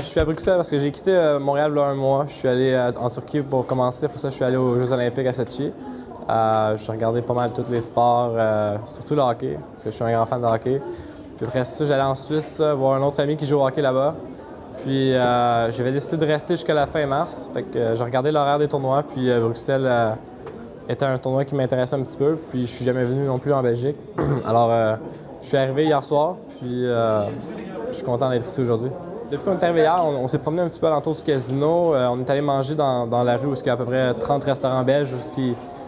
suis à Bruxelles parce que j'ai quitté Montréal il y a un mois. Je suis allé en Turquie pour commencer. Pour ça, je suis allé aux Jeux olympiques à Sochi. J'ai regardé pas mal tous les sports, surtout le hockey, parce que je suis un grand fan de hockey. Puis après ça, j'allais en Suisse voir un autre ami qui joue au hockey là-bas. Puis j'avais décidé de rester jusqu'à la fin mars. Fait que j'ai regardé l'horaire des tournois, puis Bruxelles était un tournoi qui m'intéressait un petit peu. Puis je suis jamais venu non plus en Belgique. Alors je suis arrivé hier soir, puis je suis content d'être ici aujourd'hui. Depuis qu'on est arrivé hier, on s'est promené un petit peu alentour du casino. On est allé manger dans la rue où il y a à peu près 30 restaurants belges où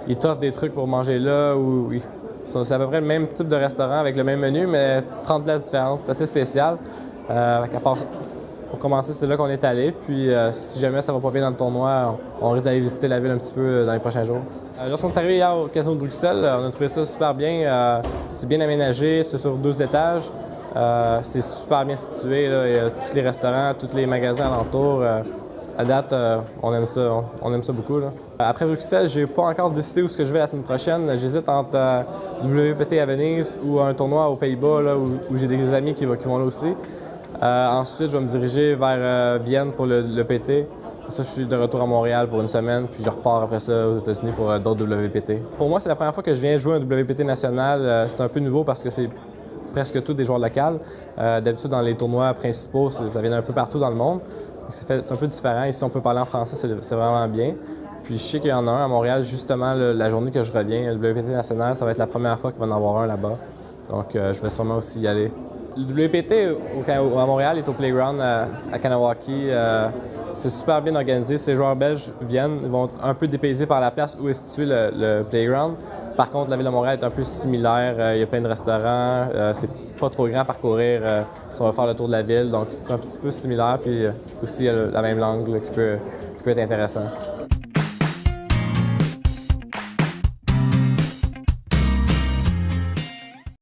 ils t'offrent des trucs pour manger là. C'est à peu près le même type de restaurant avec le même menu, mais 30 places différentes. C'est assez spécial. Pour commencer, c'est là qu'on est allé. Puis si jamais ça va pas bien dans le tournoi, on risque d'aller visiter la ville un petit peu dans les prochains jours. Lorsqu'on est arrivé hier au casino de Bruxelles, on a trouvé ça super bien. C'est bien aménagé, c'est sur 2 étages. C'est super bien situé, là. Il y a tous les restaurants, tous les magasins alentours. À date, on aime ça beaucoup, là. Après Bruxelles, j'ai pas encore décidé où je vais la semaine prochaine. J'hésite entre WPT à Venise ou un tournoi aux Pays-Bas, là, où j'ai des amis qui vont là aussi. Ensuite, je vais me diriger vers Vienne pour le PT. Après ça, je suis de retour à Montréal pour une semaine, puis je repars après ça aux États-Unis pour d'autres WPT. Pour moi, c'est la première fois que je viens jouer un WPT national. C'est un peu nouveau parce que c'est presque tous des joueurs locaux. D'habitude, dans les tournois principaux, ça vient un peu partout dans le monde. C'est un peu différent. Ici, on peut parler en français, c'est vraiment bien. Puis je sais qu'il y en a un à Montréal, justement, la journée que je reviens. Le WPT national, ça va être la première fois qu'il va en avoir un là-bas. Donc, je vais sûrement aussi y aller. Le WPT à Montréal est au Playground à Kanawaki. C'est super bien organisé. Ces joueurs belges viennent, ils vont être un peu dépaysés par la place où est situé le Playground. Par contre, la ville de Montréal est un peu similaire. Il y a plein de restaurants. C'est pas trop grand à parcourir si on va faire le tour de la ville. Donc, c'est un petit peu similaire. Puis aussi, il y a la même langue là, qui peut être intéressant.